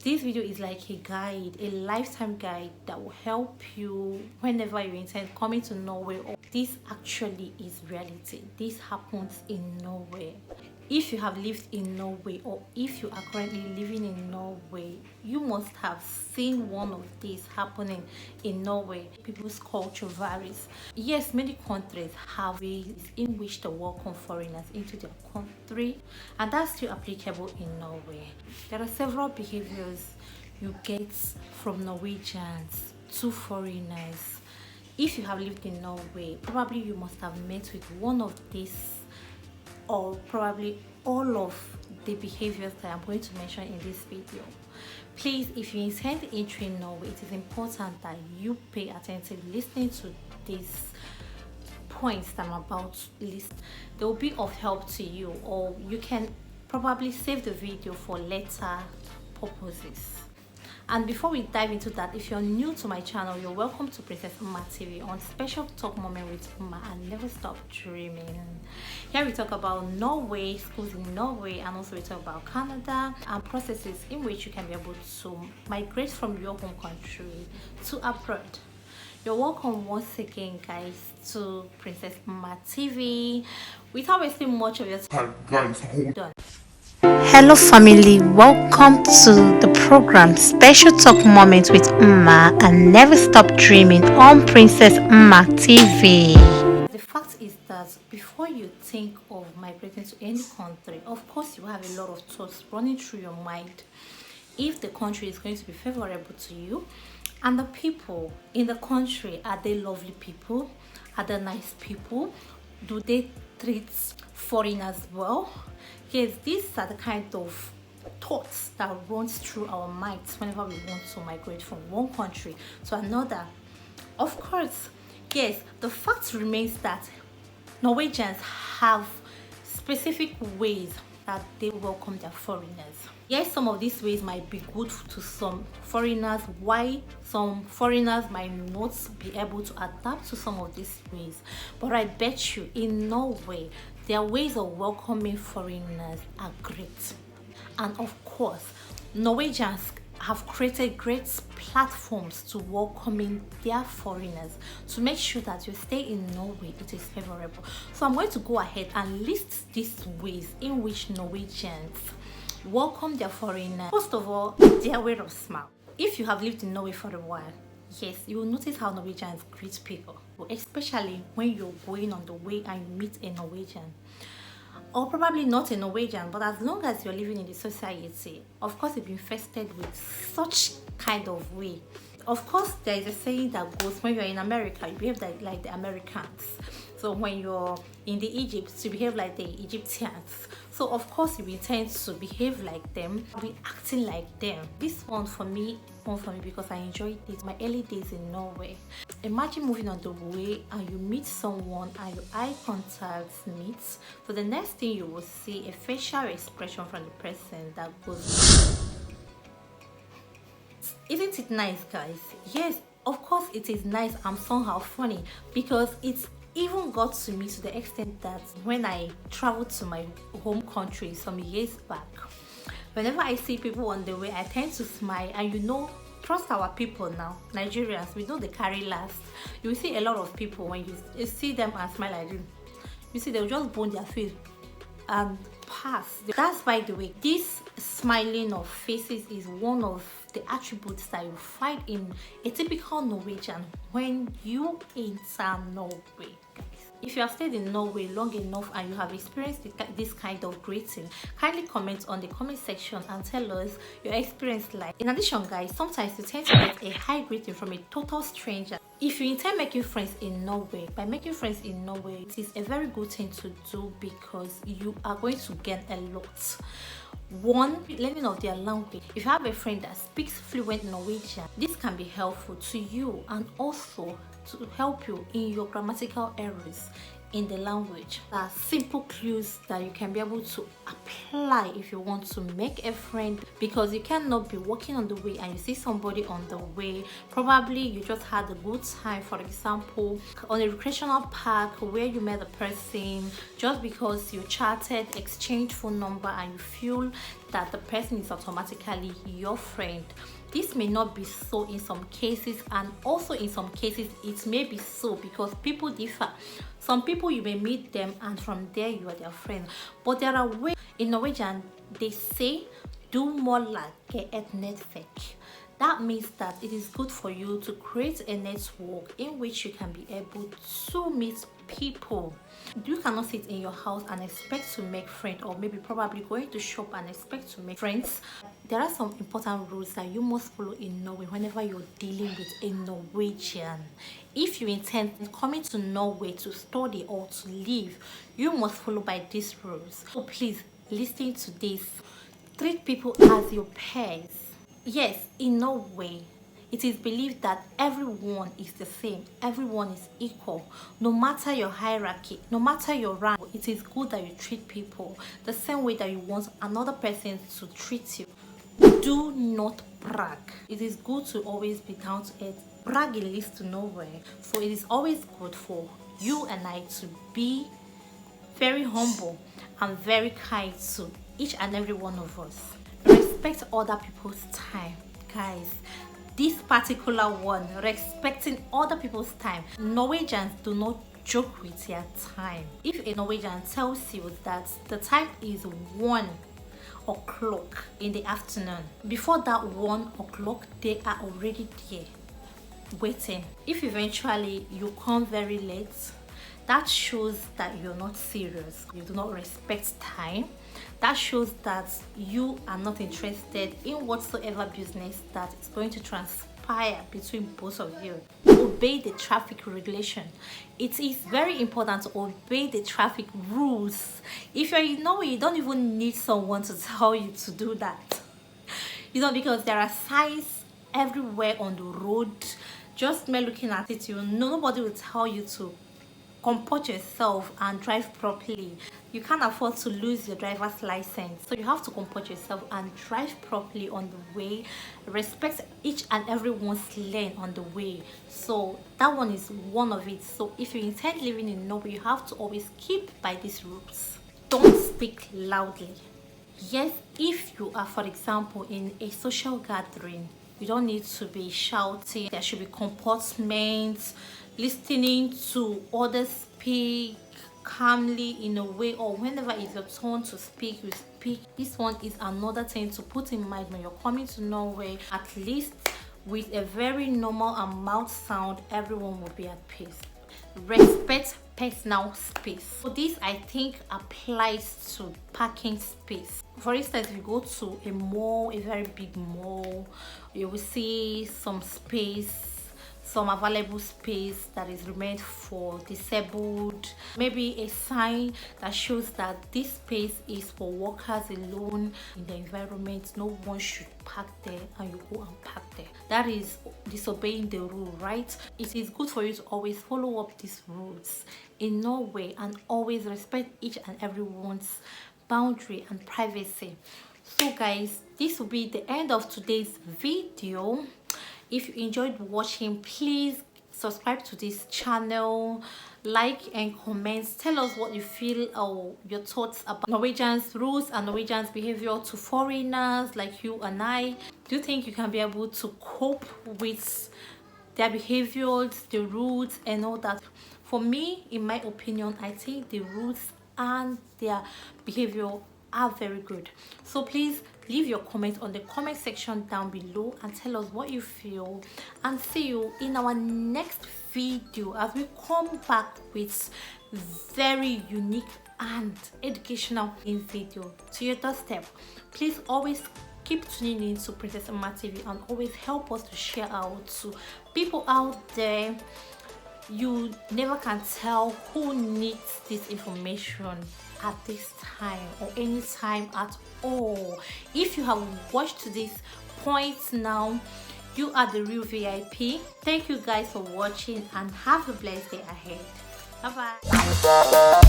This video is like a guide, a lifetime guide that will help you whenever you intend coming to Norway. This actually is reality. This happens in Norway. If you have lived in Norway or if you are currently living in Norway, you must have seen one of these happening in Norway. People's culture varies. Yes, many countries have ways in which to welcome foreigners into their country, and that's still applicable in Norway. There are several behaviors you get from Norwegians to foreigners. If you have lived in Norway, probably you must have met with one of these, or probably all of the behaviors that I'm going to mention in this video. Please, if you intend entering Norway, it is important that you pay attention listening to these points that I'm about to list. They will be of help to you, or you can probably save the video for later purposes. And before we dive into that, if you're new to my channel, you're welcome to Princess Uma TV on Special Talk Moment with Uma and Never Stop Dreaming. Here we talk about Norway, schools in Norway, and also we talk about Canada and processes in which you can be able to migrate from your home country to abroad. You're welcome once again, guys, to Princess Uma TV. Without wasting much of your time, guys, hold on. Hello family, welcome to the program Special Talk Moment with Uma and Never Stop Dreaming on Princess Uma TV. The fact is that before you think of migrating to any country, of course you have a lot of thoughts running through your mind. If the country is going to be favorable to you, and the people in the country, are they lovely people? Are they nice people? Do they treat foreigners well? Yes, these are the kind of thoughts that runs through our minds whenever we want to migrate from one country to another. Of course, yes, the fact remains that Norwegians have specific ways that they welcome their foreigners. Yes, some of these ways might be good to some foreigners, why some foreigners might not be able to adapt to some of these ways. But I bet you in Norway, their ways of welcoming foreigners are great. And of course, Norwegians have created great platforms to welcoming their foreigners to make sure that you stay in Norway, it is favorable. So I'm going to go ahead and list these ways in which Norwegians welcome their foreigners. First of all, their way of smile. If you have lived in Norway for a while, yes, you will notice how Norwegians greet people, especially when you're going on the way and you meet a Norwegian. Or probably not a Norwegian, but as long as you're living in the society, of course you've been infested with such kind of way. Of course, there is a saying that goes, when you're in America, you behave like the Americans. So when you're in the Egypt, you behave like the Egyptians. So of course you intend to behave like them, be acting like them. This one for me because I enjoyed it my early days in Norway. Imagine moving on the way and you meet someone and your eye contact meets. So the next thing you will see a facial expression from the person that goes, isn't it nice, guys? Yes, of course it is nice and somehow funny, because it's even got to me to the extent that when I traveled to my home country some years back, whenever I see people on the way, I tend to smile. And you know, trust our people now, Nigerians, we know they carry last. You see a lot of people, when you see them and smile like this, you see they'll just bone their face and pass. That's, by the way, this smiling of faces is one of the attributes that you find in a typical Norwegian when you enter Norway, guys. If you have stayed in Norway long enough and you have experienced this kind of greeting, kindly comment on the comment section and tell us your experience like. In addition, guys, sometimes you tend to get a high greeting from a total stranger. If you intend making friends in Norway, by making friends in Norway, it is a very good thing to do because you are going to gain a lot. One, learning of their language. If you have a friend that speaks fluent Norwegian, this can be helpful to you and also to help you in your grammatical errors in the language. There are simple clues that you can be able to apply if you want to make a friend, because you cannot be walking on the way and you see somebody on the way. Probably you just had a good time, for example on a recreational park where you met a person, just because you chatted, exchanged phone number, and you feel that the person is automatically your friend. This may not be so in some cases, and also in some cases it may be so because people differ. Some people you may meet them and from there you are their friend, but there are ways. In Norwegian they say do more like a network. That means that it is good for you to create a network in which you can be able to meet people. You cannot sit in your house and expect to make friends, or maybe probably going to shop and expect to make friends. There are some important rules that you must follow in Norway whenever you're dealing with a Norwegian. If you intend coming to Norway to study or to live, you must follow by these rules. So please listen to this. Treat people as your peers. Yes, in Norway, it is believed that everyone is the same, everyone is equal. No matter your hierarchy, no matter your rank, it is good that you treat people the same way that you want another person to treat you. Do not brag. It is good to always be down to earth. Bragging leads to nowhere. So it is always good for you and I to be very humble and very kind to each and every one of us. Respect other people's time, guys. This particular one, respecting other people's time. Norwegians do not joke with their time. If a Norwegian tells you that the time is 1 o'clock in the afternoon, before that 1 o'clock they are already there waiting. If eventually you come very late, that shows that you're not serious. You do not respect time. That shows that you are not interested in whatsoever business that is going to transpire between both of you. Obey the traffic regulation. It is very important to obey the traffic rules. If you're in Norway, you don't even need someone to tell you to do that. You know, because there are signs everywhere on the road. Just by looking at it, you know, nobody will tell you to comport yourself and drive properly. You can't afford to lose your driver's license, so you have to comport yourself and drive properly on the way. Respect each and everyone's lane on the way. So that one is one of it. So if you intend living in Norway, you have to always keep by these rules. Don't speak loudly. Yes, if you are, for example, in a social gathering, you don't need to be shouting. There should be comportment, listening to others speak calmly in a way, or whenever it's your turn to speak, you speak. This one is another thing to put in mind when you're coming to Norway. At least with a very normal and mild sound, everyone will be at peace. Respect personal space. So this, I think, applies to parking space. For instance, if you go to a mall, a very big mall, you will see some space, some available space that is remained for disabled. Maybe a sign that shows that this space is for workers alone in the environment. No one should park there, and you go and park there. That is disobeying the rule, right? It is good for you to always follow up these rules in Norway and always respect each and everyone's boundary and privacy. So guys, this will be the end of today's video. If you enjoyed watching, please subscribe to this channel, like and comment. Tell us what you feel or your thoughts about Norwegians rules and Norwegians behavior to foreigners like you and I. Do you think you can be able to cope with their behaviors, the rules and all that? For me, in my opinion, I think the rules and their behavior are very good. So please leave your comments on the comment section down below and tell us what you feel, and see you in our next video as we come back with very unique and educational video to your doorstep. Please always keep tuning in to Princess Emma TV and always help us to share out to people out there. You never can tell who needs this information at this time or any time at all. If you have watched to this point now, you are the real VIP. Thank you guys for watching and have a blessed day ahead. Bye bye.